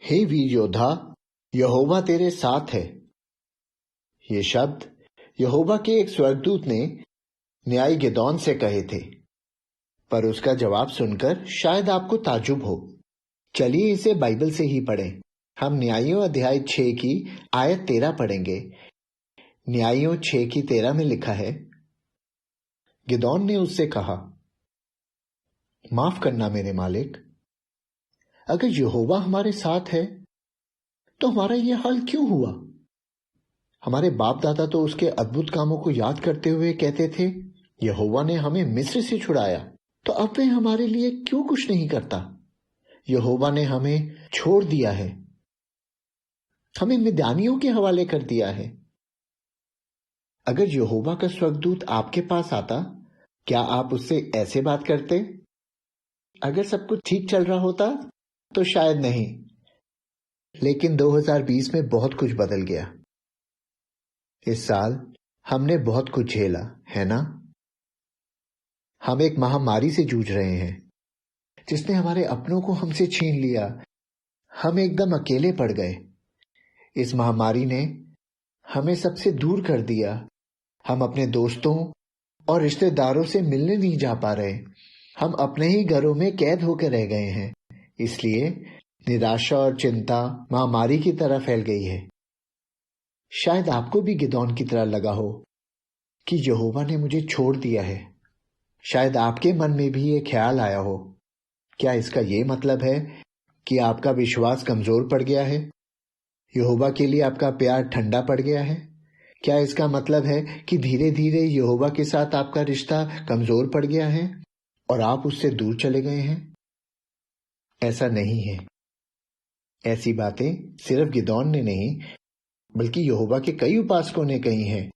हे वीर योद्धा, यहोवा तेरे साथ है। ये शब्द यहोवा के एक स्वर्गदूत ने न्यायी गिदोन से कहे थे, पर उसका जवाब सुनकर शायद आपको ताज्जुब हो। चलिए इसे बाइबल से ही पढ़ें। हम न्यायियों अध्याय 6 की आयत 13 पढ़ेंगे। न्यायियों 6 की 13 में लिखा है, गिदोन ने उससे कहा, माफ करना मेरे मालिक, अगर यहोवा हमारे साथ है तो हमारा यह हाल क्यों हुआ? हमारे बाप दादा तो उसके अद्भुत कामों को याद करते हुए कहते थे, यहोवा ने हमें मिस्र से छुड़ाया, तो अब वह हमारे लिए क्यों कुछ नहीं करता? यहोवा ने हमें छोड़ दिया है, हमें मिद्यानियों के हवाले कर दिया है। अगर यहोवा का स्वर्गदूत आपके पास आता, क्या आप उससे ऐसे बात करते? अगर सब कुछ ठीक चल रहा होता तो शायद नहीं, लेकिन 2020 में बहुत कुछ बदल गया। इस साल हमने बहुत कुछ झेला, है ना? हम एक महामारी से जूझ रहे हैं जिसने हमारे अपनों को हमसे छीन लिया। हम एकदम अकेले पड़ गए। इस महामारी ने हमें सबसे दूर कर दिया। हम अपने दोस्तों और रिश्तेदारों से मिलने नहीं जा पा रहे। हम अपने ही घरों में कैद होकर रह गए हैं। इसलिए निराशा और चिंता महामारी की तरह फैल गई है। शायद आपको भी गिदोन की तरह लगा हो कि यहोवा ने मुझे छोड़ दिया है। शायद आपके मन में भी ये ख्याल आया हो। क्या इसका ये मतलब है कि आपका विश्वास कमजोर पड़ गया है? यहोवा के लिए आपका प्यार ठंडा पड़ गया है? क्या इसका मतलब है कि धीरे धीरे यहोवा के साथ आपका रिश्ता कमजोर पड़ गया है और आप उससे दूर चले गए हैं? ऐसा नहीं है। ऐसी बातें सिर्फ गिदोन ने नहीं, बल्कि यहोवा के कई उपासकों ने कही हैं।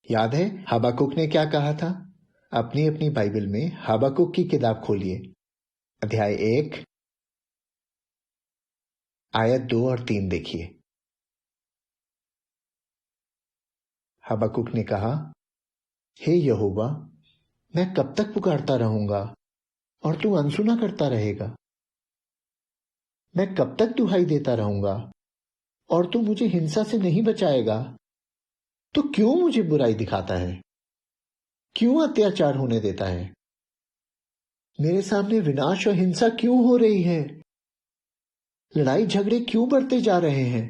याद है हबाकुक ने क्या कहा था? अपनी अपनी बाइबल में हबाकुक की किताब खोलिए, अध्याय 1 आयत 2 और 3 देखिए। हबाकुक ने कहा, हे यहोवा, मैं कब तक पुकारता रहूंगा और तू अनसुना करता रहेगा? मैं कब तक दुहाई देता रहूंगा और तू मुझे हिंसा से नहीं बचाएगा? तो क्यों मुझे बुराई दिखाता है? क्यों अत्याचार होने देता है? मेरे सामने विनाश और हिंसा क्यों हो रही है? लड़ाई झगड़े क्यों बढ़ते जा रहे हैं?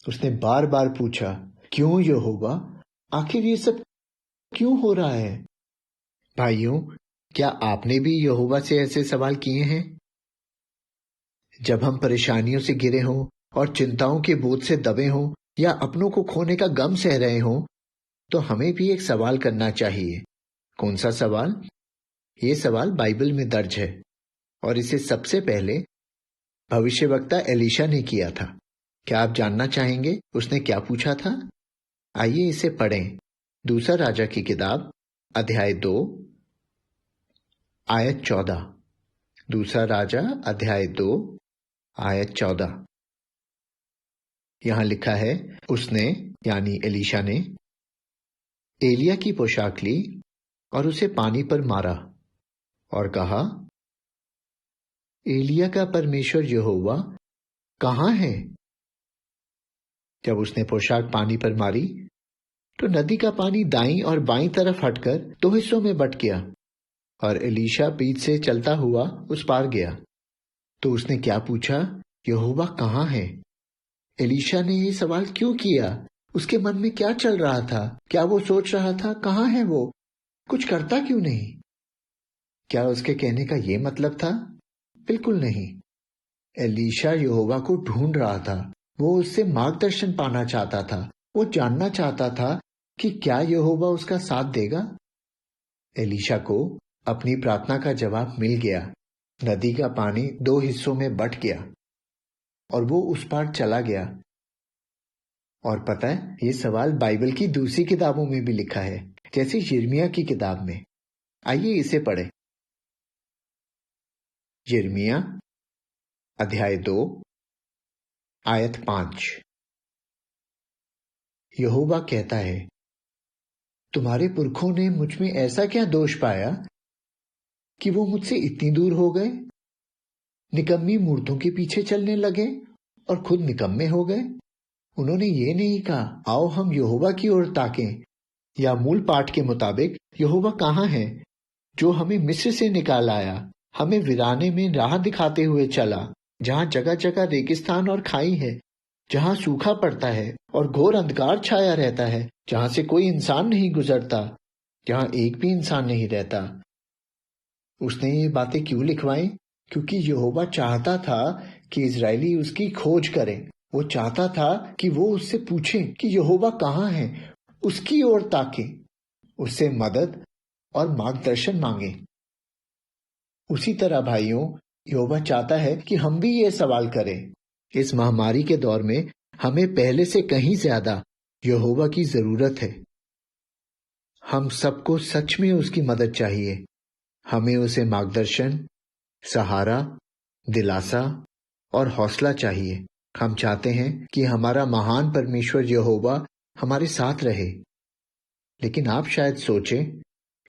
उसने बार बार पूछा, क्यों यहोवा? आखिर ये सब क्यों हो रहा है? भाइयों, क्या आपने भी यहोवा से ऐसे सवाल किए हैं? जब हम परेशानियों से घिरे हों और चिंताओं के बोझ से दबे हों या अपनों को खोने का गम सह रहे हों, तो हमें भी एक सवाल करना चाहिए। कौन सा सवाल? ये सवाल बाइबल में दर्ज है और इसे सबसे पहले भविष्यवक्ता एलीशा ने किया था। क्या आप जानना चाहेंगे उसने क्या पूछा था? आइए इसे पढ़ें। दूसरा राजा की किताब अध्याय 2 आयत 14। दूसरा राजा अध्याय 2 आयत 14। यहां लिखा है, उसने यानी एलीशा ने एलिया की पोशाक ली और उसे पानी पर मारा और कहा, एलिया का परमेश्वर यहोवा कहां है? जब उसने पोशाक पानी पर मारी तो नदी का पानी दाईं और बाईं तरफ हटकर 2 हिस्सों में बंट गया और एलीशा बीच से चलता हुआ उस पार गया। तो उसने क्या पूछा? यहोवा कहां है? एलीशा ने ये सवाल क्यों किया? उसके मन में क्या चल रहा था? क्या वो सोच रहा था, कहां है वो? कुछ करता क्यों नहीं? क्या उसके कहने का ये मतलब था? बिल्कुल नहीं। एलीशा यहोवा को ढूंढ रहा था। वो उससे मार्गदर्शन पाना चाहता था। वो जानना चाहता था कि क्या यहोवा उसका साथ देगा। एलीशा को अपनी प्रार्थना का जवाब मिल गया। नदी का पानी 2 हिस्सों में बंट गया और वो उस पार चला गया। और पता है, ये सवाल बाइबल की दूसरी किताबों में भी लिखा है, जैसे यिर्मयाह की किताब में। आइए इसे पढ़ें। यिर्मयाह अध्याय 2 आयत 5। यहोवा कहता है, तुम्हारे पुरखों ने मुझ में ऐसा क्या दोष पाया कि वो मुझसे इतनी दूर हो गए? निकम्मी मूर्तों के पीछे चलने लगे और खुद निकम्मे हो गए। उन्होंने ये नहीं कहा, आओ हम यहोवा की ओर ताकें, या मूल पाठ के मुताबिक यहोवा कहाँ है जो हमें मिस्र से निकाल आया, हमें वीराने में राह दिखाते हुए चला, जहाँ जगह जगह रेगिस्तान और खाई है, जहाँ सूखा पड़ता है और घोर अंधकार छाया रहता है, जहाँ से कोई इंसान नहीं गुजरता, जहाँ एक भी इंसान नहीं रहता। उसने ये बातें क्यों लिखवाई? क्योंकि यहोवा चाहता था कि इजरायली उसकी खोज करें। वो चाहता था कि वो उससे पूछें कि यहोवा कहाँ है, उसकी ओर ताकें, उससे मदद और मार्गदर्शन मांगे। उसी तरह भाइयों, यहोवा चाहता है कि हम भी ये सवाल करें। इस महामारी के दौर में हमें पहले से कहीं ज्यादा यहोवा की जरूरत है। हम सबको सच में उसकी मदद चाहिए। हमें उसे मार्गदर्शन, सहारा, दिलासा और हौसला चाहिए। हम चाहते हैं कि हमारा महान परमेश्वर यहोवा हमारे साथ रहे। लेकिन आप शायद सोचें,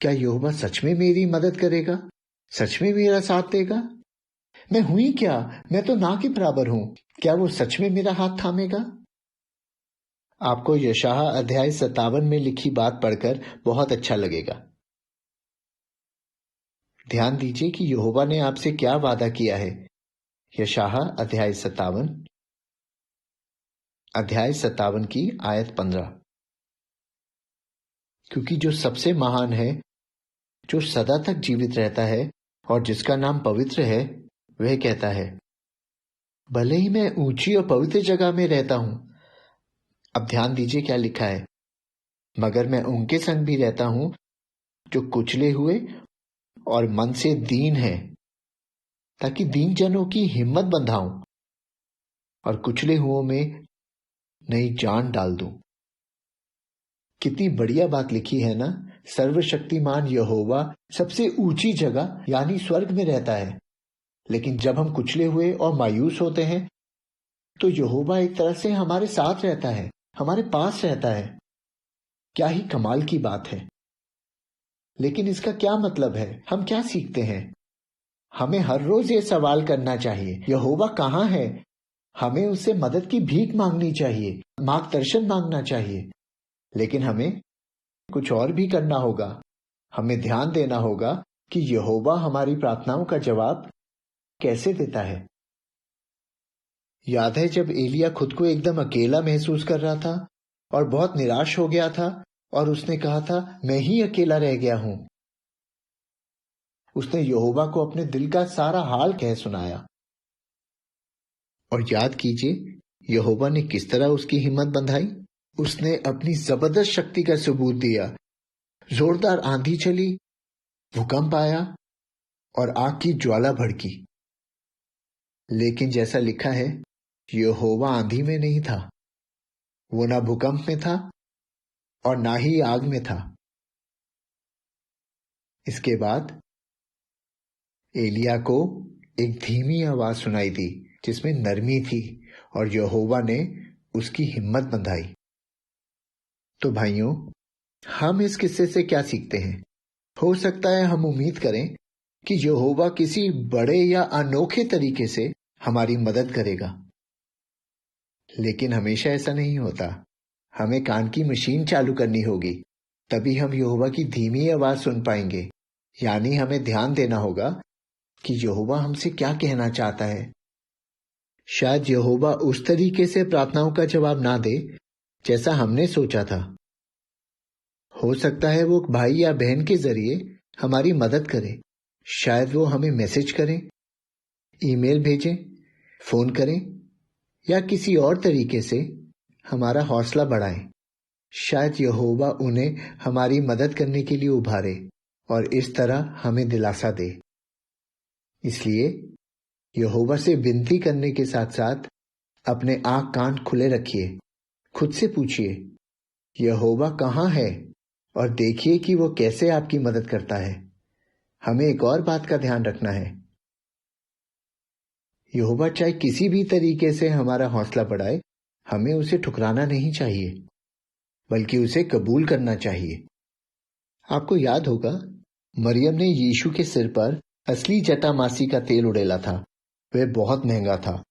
क्या यहोवा सच में मेरी मदद करेगा? सच में मेरा साथ देगा? मैं हूं ही क्या? मैं तो ना के बराबर हूं। क्या वो सच में मेरा हाथ थामेगा? आपको यशायाह अध्याय 57 में लिखी बात पढ़कर बहुत अच्छा लगेगा। ध्यान दीजिए कि यहोवा ने आपसे क्या वादा किया है। यशायाह अध्याय 57 की आयत 15। क्योंकि जो सबसे महान है, जो सदा तक जीवित रहता है और जिसका नाम पवित्र है, वह कहता है, भले ही मैं ऊंची और पवित्र जगह में रहता हूं। अब ध्यान दीजिए क्या लिखा है, मगर मैं उनके संग भी रहता हूं जो कुचले हुए और मन से दीन है, ताकि दीन जनों की हिम्मत बंधाऊं और कुचले हुओं में नई जान डाल दूं। कितनी बढ़िया बात लिखी है ना। सर्वशक्तिमान यहोवा सबसे ऊंची जगह यानी स्वर्ग में रहता है, लेकिन जब हम कुचले हुए और मायूस होते हैं तो यहोवा एक तरह से हमारे साथ रहता है, हमारे पास रहता है। क्या ही कमाल की बात है। लेकिन इसका क्या मतलब है? हम क्या सीखते हैं? हमें हर रोज ये सवाल करना चाहिए, यहोवा कहाँ है? हमें उससे मदद की भीख मांगनी चाहिए, मार्गदर्शन मांगना चाहिए। लेकिन हमें कुछ और भी करना होगा। हमें ध्यान देना होगा कि यहोवा हमारी प्रार्थनाओं का जवाब कैसे देता है। याद है जब एलिया खुद को एकदम अकेला महसूस कर रहा था और बहुत निराश हो गया था और उसने कहा था, मैं ही अकेला रह गया हूं। उसने यहोवा को अपने दिल का सारा हाल कह सुनाया। और याद कीजिए यहोवा ने किस तरह उसकी हिम्मत बंधाई। उसने अपनी जबरदस्त शक्ति का सबूत दिया। जोरदार आंधी चली, भूकंप आया और आग की ज्वाला भड़की। लेकिन जैसा लिखा है, यहोवा आंधी में नहीं था, वो ना भूकंप में था और ना ही आग में था। इसके बाद एलिया को एक धीमी आवाज सुनाई दी जिसमें नरमी थी और यहोवा ने उसकी हिम्मत बंधाई। तो भाइयों, हम इस किस्से से क्या सीखते हैं? हो सकता है हम उम्मीद करें कि यहोवा किसी बड़े या अनोखे तरीके से हमारी मदद करेगा, लेकिन हमेशा ऐसा नहीं होता। हमें कान की मशीन चालू करनी होगी, तभी हम यहोवा की धीमी आवाज सुन पाएंगे। यानी हमें ध्यान देना होगा कि यहोवा हमसे क्या कहना चाहता है। शायद यहोवा उस तरीके से प्रार्थनाओं का जवाब ना दे जैसा हमने सोचा था। हो सकता है वो भाई या बहन के जरिए हमारी मदद करे। शायद वो हमें मैसेज करें, ईमेल भेजें, फोन करें या किसी और तरीके से हमारा हौसला बढ़ाएं। शायद यहोवा उन्हें हमारी मदद करने के लिए उभारे और इस तरह हमें दिलासा दे। इसलिए यहोवा से विनती करने के साथ साथ अपने आंख कान खुले रखिए। खुद से पूछिए, यहोवा कहाँ है, और देखिए कि वो कैसे आपकी मदद करता है। हमें एक और बात का ध्यान रखना है, यहोवा चाहे किसी भी तरीके से हमारा हौसला बढ़ाए, हमें उसे ठुकराना नहीं चाहिए, बल्कि उसे कबूल करना चाहिए। आपको याद होगा, मरियम ने यीशु के सिर पर असली जटामासी का तेल उड़ेला था वह बहुत महंगा था।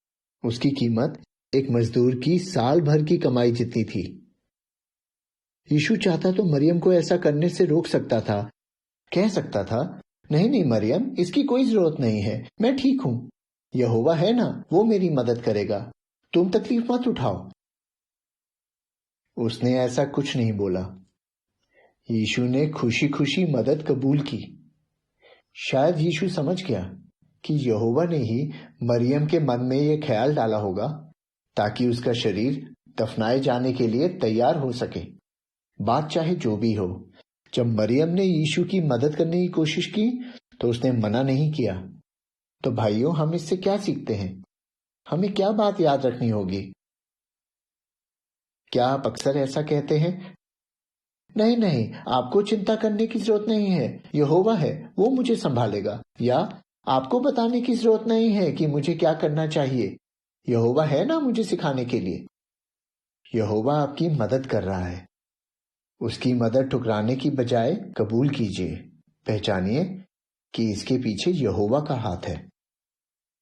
उसकी कीमत एक मजदूर की साल भर की कमाई जितनी थी। यीशु चाहता तो मरियम को ऐसा करने से रोक सकता था, कह सकता था, नहीं नहीं मरियम, इसकी कोई जरूरत नहीं है, मैं ठीक हूं, यहोवा है ना, वो मेरी मदद करेगा, तुम तकलीफ मत उठाओ। उसने ऐसा कुछ नहीं बोला। यीशु ने खुशी खुशी मदद कबूल की। शायद यीशु समझ गया कि यहोवा ने ही मरियम के मन में यह ख्याल डाला होगा ताकि उसका शरीर दफनाए जाने के लिए तैयार हो सके। बात चाहे जो भी हो, जब मरियम ने यीशु की मदद करने की कोशिश की तो उसने मना नहीं किया। तो भाइयों, हम इससे क्या सीखते हैं? हमें क्या बात याद रखनी होगी? क्या आप अक्सर ऐसा कहते हैं, नहीं नहीं, आपको चिंता करने की जरूरत नहीं है, यहोवा है, वो मुझे संभालेगा, या आपको बताने की जरूरत नहीं है कि मुझे क्या करना चाहिए, यहोवा है ना मुझे सिखाने के लिए। यहोवा आपकी मदद कर रहा है। उसकी मदद ठुकराने की बजाय कबूल कीजिए। पहचानिए कि इसके पीछे यहोवा का हाथ है।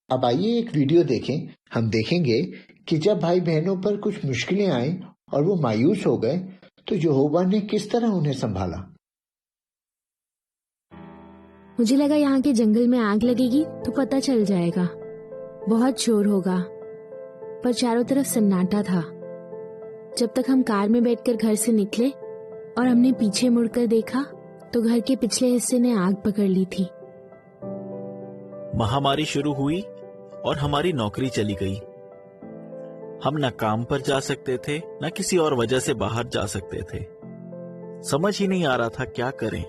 अब आइए एक वीडियो देखें। हम देखेंगे कि जब भाई बहनों पर कुछ मुश्किलें आईं और वो मायूस हो गए तो यहोवा ने किस तरह उन्हें संभाला। मुझे लगा यहाँ के जंगल में आग लगेगी तो पता चल जाएगा, बहुत शोर होगा, पर चारों तरफ सन्नाटा था। जब तक हम कार में बैठकर घर से निकले और हमने पीछे मुड़कर देखा तो घर के पिछले हिस्से ने आग पकड़ ली थी। महामारी शुरू हुई और हमारी नौकरी चली गई। हम न काम पर जा सकते थे, न किसी और वजह से बाहर जा सकते थे। समझ ही नहीं आ रहा था क्या करें।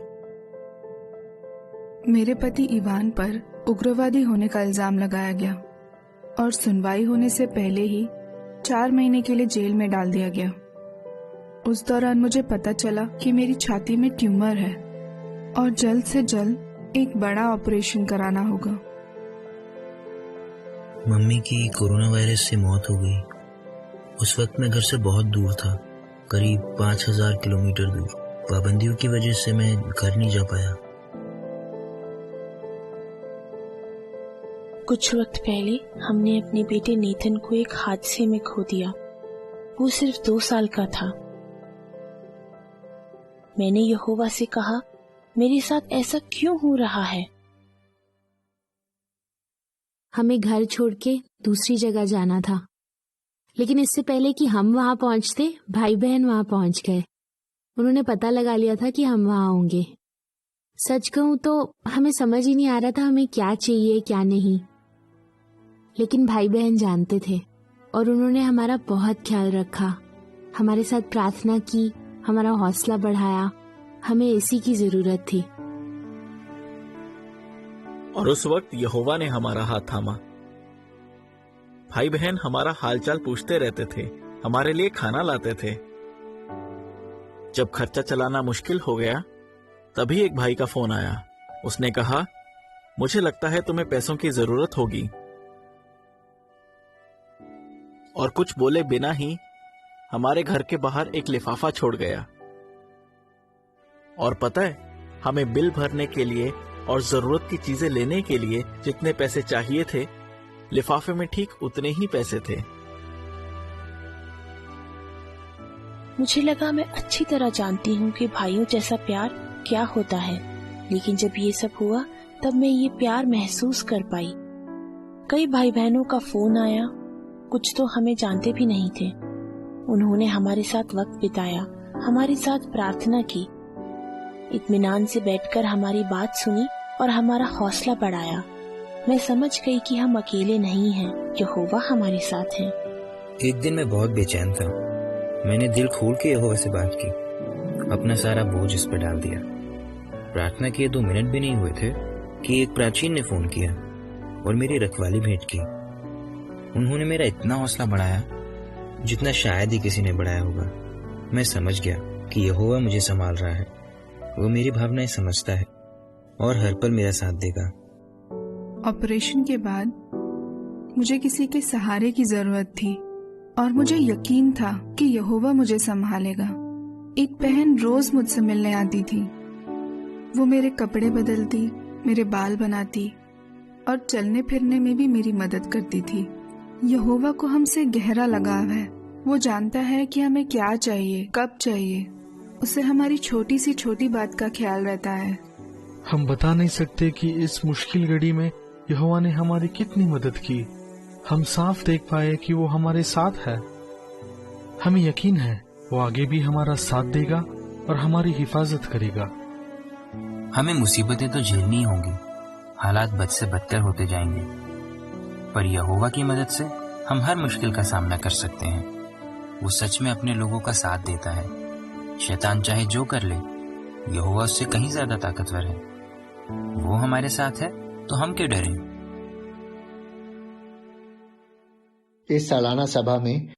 मेरे पति इवान पर उग्रवादी होने का इल्जाम लगाया गया और सुनवाई होने से पहले ही 4 महीने के लिए जेल में डाल दिया गया। उस दौरान मुझे पता चला कि मेरी छाती में ट्यूमर है और जल्द से जल्द एक बड़ा ऑपरेशन कराना होगा। मम्मी की कोरोना वायरस से मौत हो गई। उस वक्त मैं घर से बहुत दूर था, करीब 5000 किलोमीटर दूर। पाबंदियों की वजह से मैं घर नहीं जा पाया। कुछ वक्त पहले हमने अपने बेटे नेथन को एक हादसे में खो दिया। वो सिर्फ 2 साल का था। मैंने यहोवा से कहा, मेरे साथ ऐसा क्यों हो रहा है? हमें घर छोड़ के दूसरी जगह जाना था, लेकिन इससे पहले कि हम वहां पहुंचते, भाई बहन वहां पहुंच गए। उन्होंने पता लगा लिया था कि हम वहां होंगे। सच कहूं तो हमें समझ ही नहीं आ रहा था हमें क्या चाहिए क्या नहीं, लेकिन भाई बहन जानते थे और उन्होंने हमारा बहुत ख्याल रखा, हमारे साथ प्रार्थना की, हमारा हौसला बढ़ाया। हमें इसी की जरूरत थी। और उस वक्त यहोवा ने हमारा हाथ थामा। भाई बहन हमारा हालचाल पूछते रहते थे, हमारे लिए खाना लाते थे। जब खर्चा चलाना मुश्किल हो गया, तभी एक भाई का फोन आया। उसने कहा, मुझे लगता है तुम्हें पैसों की जरूरत होगी। और कुछ बोले बिना ही हमारे घर के बाहर एक लिफाफा छोड़ गया। और पता है, हमें बिल भरने के लिए और जरूरत की चीजें लेने के लिए जितने पैसे चाहिए थे, लिफाफे में ठीक उतने ही पैसे थे। मुझे लगा मैं अच्छी तरह जानती हूँ कि भाइयों जैसा प्यार क्या होता है, लेकिन जब ये सब हुआ तब मैं ये प्यार महसूस कर पाई। कई भाई बहनों का फोन आया, कुछ तो हमें जानते भी नहीं थे। उन्होंने हमारे साथ वक्त बिताया, हमारे साथ प्रार्थना की, इत्मीनान से बैठकर हमारी बात सुनी और हमारा हौसला बढ़ाया। मैं समझ गई कि हम अकेले नहीं हैं, यहोवा हमारे साथ है। एक दिन मैं बहुत बेचैन था। मैंने दिल खोल के यहोवा से बात की, अपना सारा बोझ इस पर डाल दिया। प्रार्थना किए 2 मिनट भी नहीं हुए थे कि एक प्राचीन ने फोन किया और मेरी रखवाली भेंट की। उन्होंने मेरा इतना हौसला बढ़ाया जितना शायद ही किसी ने बढ़ाया होगा। मैं समझ गया कि यहोवा मुझे संभाल रहा है, वो मेरी भावनाएं समझता है और हर पल मेरा साथ देगा। ऑपरेशन के बाद मुझे किसी के सहारे की जरूरत थी और मुझे यकीन था कि यहोवा मुझे संभालेगा। एक बहन रोज मुझसे मिलने आती थी। वो मेरे कपड़े बदलती, मेरे बाल बनाती और चलने फिरने में भी मेरी मदद करती थी। यहोवा को हमसे गहरा लगाव है। वो जानता है कि हमें क्या चाहिए, कब चाहिए। उसे हमारी छोटी सी छोटी बात का ख्याल रहता है। हम बता नहीं सकते कि इस मुश्किल घड़ी में यहोवा ने हमारी कितनी मदद की। हम साफ देख पाए कि वो हमारे साथ है। हमें यकीन है वो आगे भी हमारा साथ देगा और हमारी हिफाजत करेगा। हमें मुसीबतें तो झेलनी होंगी, हालात बद से बदतर होते जाएंगे, पर यहोवा की मदद से हम हर मुश्किल का सामना कर सकते हैं। वो सच में अपने लोगों का साथ देता है। शैतान चाहे जो कर ले, यहोवा उससे कहीं ज्यादा ताकतवर है। वो हमारे साथ है तो हम क्यों डरें। इस सालाना सभा में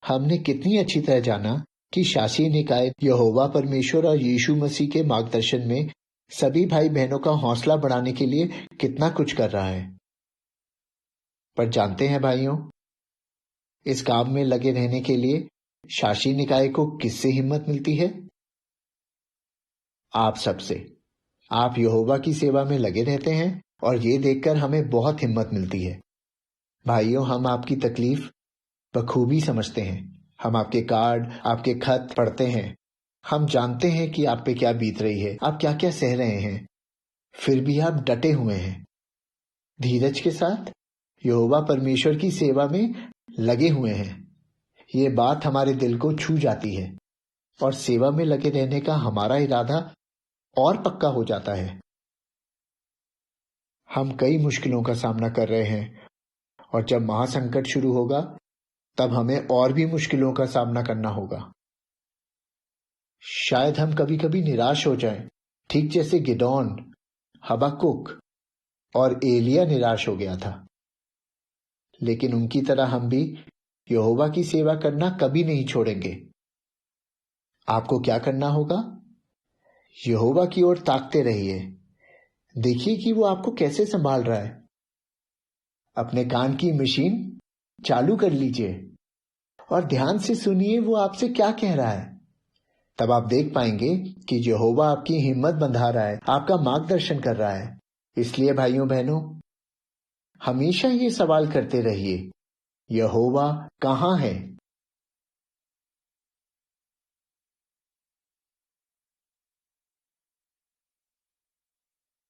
हमने कितनी अच्छी तरह जाना कि शासी निकाय यहोवा परमेश्वर और यीशु मसीह के मार्गदर्शन में सभी भाई बहनों का हौसला बढ़ाने के लिए कितना कुछ कर रहा है। पर जानते हैं भाइयों, इस काम में लगे रहने के लिए शासी निकाय को किससे हिम्मत मिलती है? आप सबसे। आप यहोवा की सेवा में लगे रहते हैं और ये देखकर हमें बहुत हिम्मत मिलती है। भाइयों, हम आपकी तकलीफ बखूबी समझते हैं। हम आपके कार्ड, आपके खत पढ़ते हैं। हम जानते हैं कि आप पे क्या बीत रही है, आप क्या क्या सह रहे हैं। फिर भी आप डटे हुए हैं, धीरज के साथ यहोवा परमेश्वर की सेवा में लगे हुए हैं। ये बात हमारे दिल को छू जाती है और सेवा में लगे रहने का हमारा इरादा और पक्का हो जाता है। हम कई मुश्किलों का सामना कर रहे हैं और जब महासंकट शुरू होगा तब हमें और भी मुश्किलों का सामना करना होगा। शायद हम कभी कभी निराश हो जाएं, ठीक जैसे गिदोन, हबक्कुक और एलिया निराश हो गया था। लेकिन उनकी तरह हम भी यहोवा की सेवा करना कभी नहीं छोड़ेंगे। आपको क्या करना होगा? यहोवा की ओर ताकते रहिए। देखिए कि वो आपको कैसे संभाल रहा है। अपने कान की मशीन चालू कर लीजिए और ध्यान से सुनिए वो आपसे क्या कह रहा है। तब आप देख पाएंगे कि यहोवा आपकी हिम्मत बंधा रहा है, आपका मार्गदर्शन कर रहा है। इसलिए भाइयों बहनों, हमेशा ये सवाल करते रहिए, यहोवा कहाँ है?